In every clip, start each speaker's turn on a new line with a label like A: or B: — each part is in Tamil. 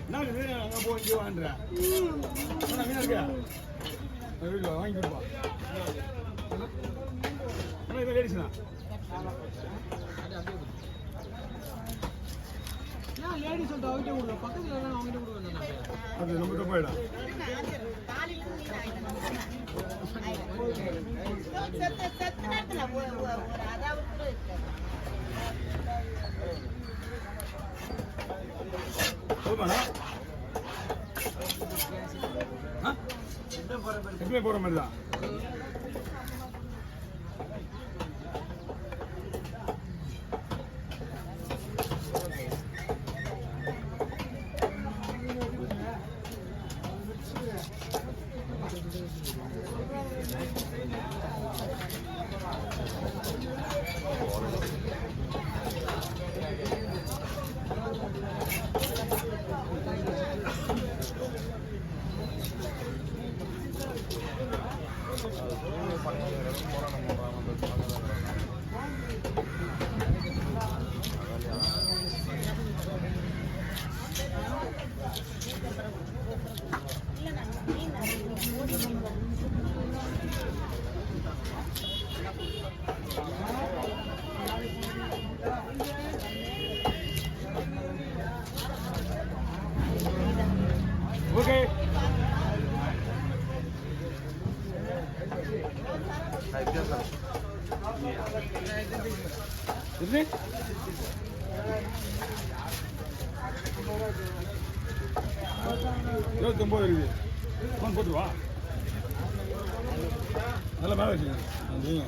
A: என்ன இருக்குது அங்கே போய் இங்கே வாங்குறேன் மீன் இருக்கா வீட்டில் வாங்கி கொடுப்பா ஆனால் இதை லேடிஸ்ண்ணா
B: லேடிஸ் வந்து அவங்ககிட்ட கொடுக்கும் பக்கத்தில் அவங்ககிட்ட கொடுக்கும்
A: அது நம்மகிட்ட போயிடும் எப்பவுமே போகிற மாதிரி தான் ஓகே இது 29 இருக்குது ஃபோன் போட்டுருவா நல்லா மேலே வச்சுக்கோங்க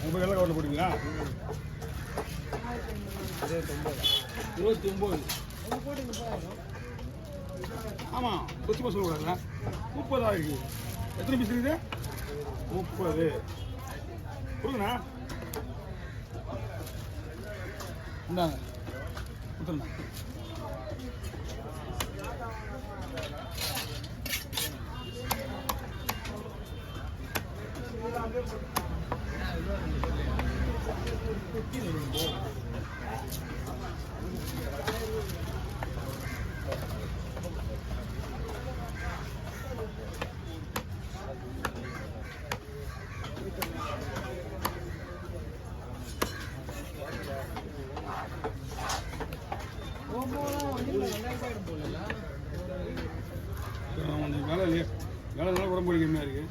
A: உங்கள் வெள்ளை கவரில் போட்டிங்களா 29 ஆமாம் கொச்சு பஸ் சொல்லக்கூடாதுல்ல 30 இருக்குது எத்தனை பீஸ் இருக்குது 30 கொடுங்கண்ணா இந்தாங்க கொடுத்துருண்ணா வேலை இல்லையா வேலைனால உடம்பு வலி கம்மியாக இருக்குது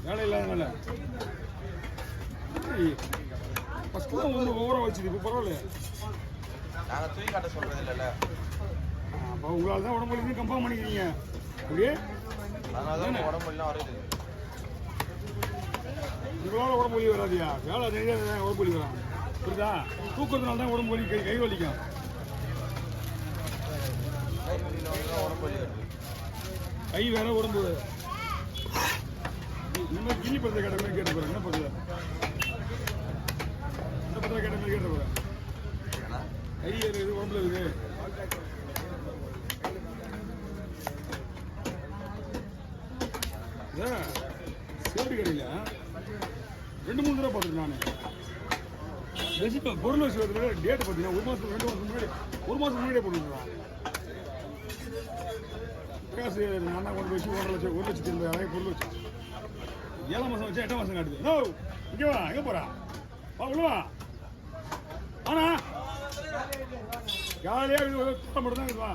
A: வேலை இல்லாதனால ஃபஸ்ட்டு தான் ஒவ்வொரு வச்சுது இப்போ பரவாயில்லையா
C: நாங்கள் தூக்கி காட்ட சொல்கிறது இல்லைல்ல
A: அப்போ உங்களால் தான் உடம்பு வலின்னு கன்ஃபார்ம் பண்ணிக்கிறீங்க அப்படியே
C: அதனால தான் உடம்பு வலிலாம் வருது
A: உங்களால் உடம்பு வலி வராதியா வேலை நிறைய உடம்பு வலி வரும் புரியுதா தூக்கிறதுனால தான் உடம்பு வலி கை வலிக்கும்
C: உடம்பு வலி வருது
A: கை வேற உடம்பு இந்த கிளி பத்திர கேட்ட மாதிரி கேட்டு போகிறேன் என்ன பத்திர இந்த பத்திர கேட்ட மாதிரி கேட்டு போகிறேன் கை இது உடம்புல இருக்குது சேஃப்டி கடையில் 2-3 தடவை பார்த்துருக்கேன் நான் ரெசிப்ட் பொருள் விஷயத்துல டேட் பார்த்தீங்கன்னா 1 மாதம் 2 மாதம் முன்னாடி 1 மாதம் முன்னாடியே போட்டுருக்கான் காசு நான் தான் கொண்டு வச்சு 1,80,000 பொருள் வச்சு 7 மாதம் வச்சு 8 மாதம் காட்டுது நோ இங்கே வா எங்கே போகிறா வா உள்ளவா ஆனா ஜாலியாக இது மட்டும் தான் இதுவா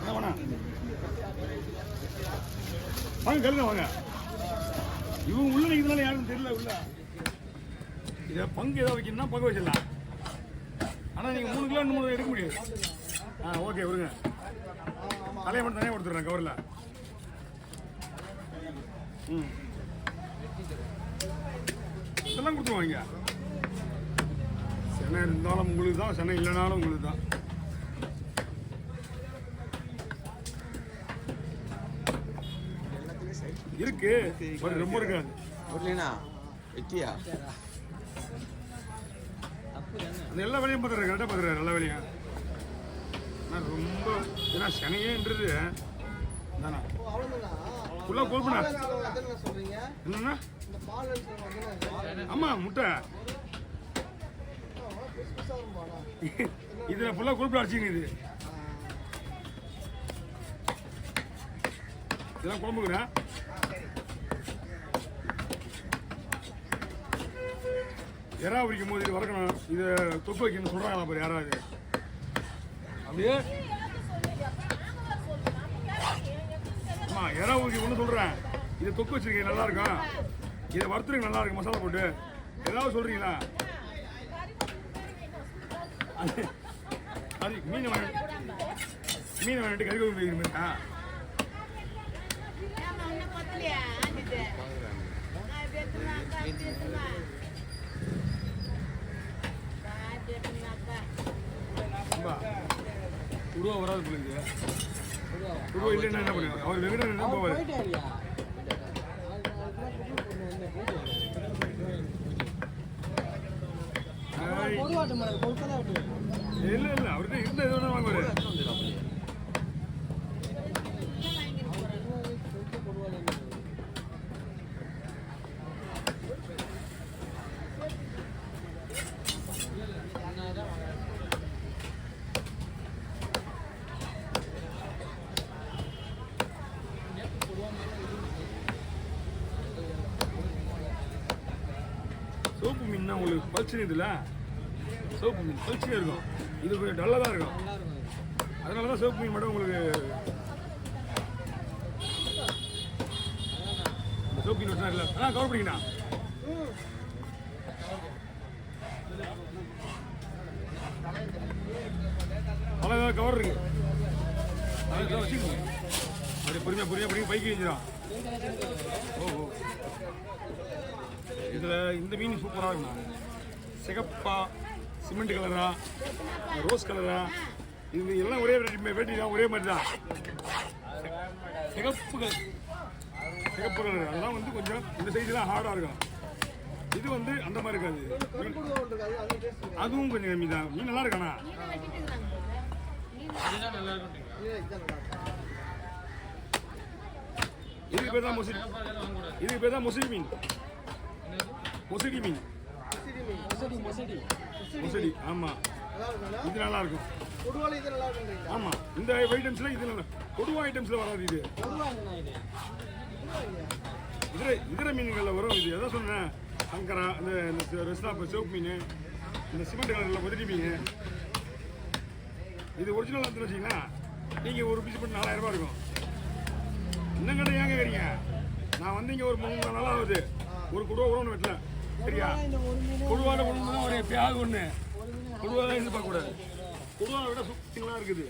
A: என்ன வேணா வாங்க கல்லுங்க வாங்க இவங்க உள்ள நிற்கிறதுனால யாருக்கும் தெரியல உள்ள இதை பங்கு ஏதாவது வைக்கணும்னா பங்கு வச்சிடலாம் ஆனால் நீங்கள் 3 கிலோ 3 எடுக்க முடியாது ஓகே விடுங்க தலையை மட்டும் தனியாக கொடுத்துட்றேன் கவரில் இதெல்லாம் கொடுத்துருவாங்க சென்னை இருந்தாலும் உங்களுக்கு தான் சென்னை இல்லைனாலும் உங்களுக்கு தான் இருக்கு ரொம்ப இருக்காது
C: வெட்டியா
A: அந்த எல்லா வேலையும் பார்த்துறேன் கரெக்டாக பார்த்துறேன் எல்லா வேலையும் ஆனால் ரொம்ப ஏன்னா சனையேன்றது அதானா
B: ஓ, அவ்வளவுதானா?
A: ஃபுல்லாக கொழுப்புண்ணா
B: எத்தனை சொல்றீங்க?
A: என்னண்ணா
B: இந்த பால் அடிச்சு
A: ஆமாம் முட்டை
B: புதுசா வருமாடா?
A: இதில் ஃபுல்லாக கொழுப்பு அடிச்சிங்க இது இதெல்லாம் குழம்புக்குண்ணா எறா பிடிக்கும் போது இது வறக்கணும் இதை தொப்பு வைக்கணும்னு சொல்கிறாங்களா பாரு யாராவது அப்படியே ஆமாம் எறா ஊற்றி ஒன்று சொல்கிறேன் இதை தொக்கு வச்சுருக்கீங்க நல்லா இருக்கும் இதை வறுத்துருங்க நல்லா இருக்கும் மசாலா போட்டு ஏதாவது சொல்கிறீங்களா அது மீன் வாங்கிட்டு கறி குழம்பு வைக்கிறீங்களா உருவா வராது பிள்ளைங்க உருவா இல்லைன்னா என்ன பண்ணுங்க அவர் வெகுடன் என்ன போவார் இல்லை இல்லை அவர்கிட்ட இருந்த எது வேணா வாங்குவாரு சோப்பு மீன்னா உங்களுக்கு பளிச்சு இதில் சோப்பு மீன் பளிச்சுனே இருக்கும் இது கொஞ்சம் டல்லாக தான் இருக்கும் அதனால தான் சோப்பு மீன் மட்டும் உங்களுக்கு இந்த சோப்பு மீன் வச்சா இல்லை கவர் பண்ணிங்கண்ணா பல கவர் இருக்கு அதை வச்சுக்கோங்க அப்படி பொறுமையாக பைக்கு வச்சுதான் ஓ இதில் இந்த மீன் சூப்பராக இருக்குண்ணா சிகப்பா சிமெண்ட் கலரா ரோஸ் கலரா இது எல்லாம் ஒரே வெரைட்டி தான் ஒரே மாதிரி தான் சிகப்பு கலர் அதெல்லாம் வந்து கொஞ்சம் இந்த சைஸ் தான் ஹார்டாக இருக்கும் இது வந்து அந்த மாதிரி இருக்காது அதுவும் கொஞ்சம் கம்மி தான் மீன் நல்லா இருக்காண்ணா இதுக்கு பேர் தான் மொசிடி மீன் மொசடி ஆமாம் இது நல்லா இருக்கும் ஆமாம் இந்த ஐட்டம்ஸில் இது நல்லா கொடுவா ஐட்டம்ஸில் வராது இது இதர மீன்களில் வரும் இது எதை சொன்னேன் சங்கரா இந்த ரெஸ்டாப் சிவப்பு மீன் இந்த சிமெண்ட் கலரில் முதலி மீன் இது ஒரிஜினல் வந்து வச்சிங்கன்னா நீங்கள் ஒரு பீஸ் பண்ணி 4000 ரூபா இருக்கும் இன்னும் கடை ஏங்க வரீங்க நான் வந்து இங்கே ஒரு 3 நாள் ஆகுது ஒரு குடுவா கூட ஒன்று வெட்டல சரியா கொடுவாவில் ஒன்று தான் ஒரு எப்பயாவது ஒன்று கொடுவாதான் எதிர்பார்க்கக்கூடாது கொடுவாவை விட சுத்தங்களாக இருக்குது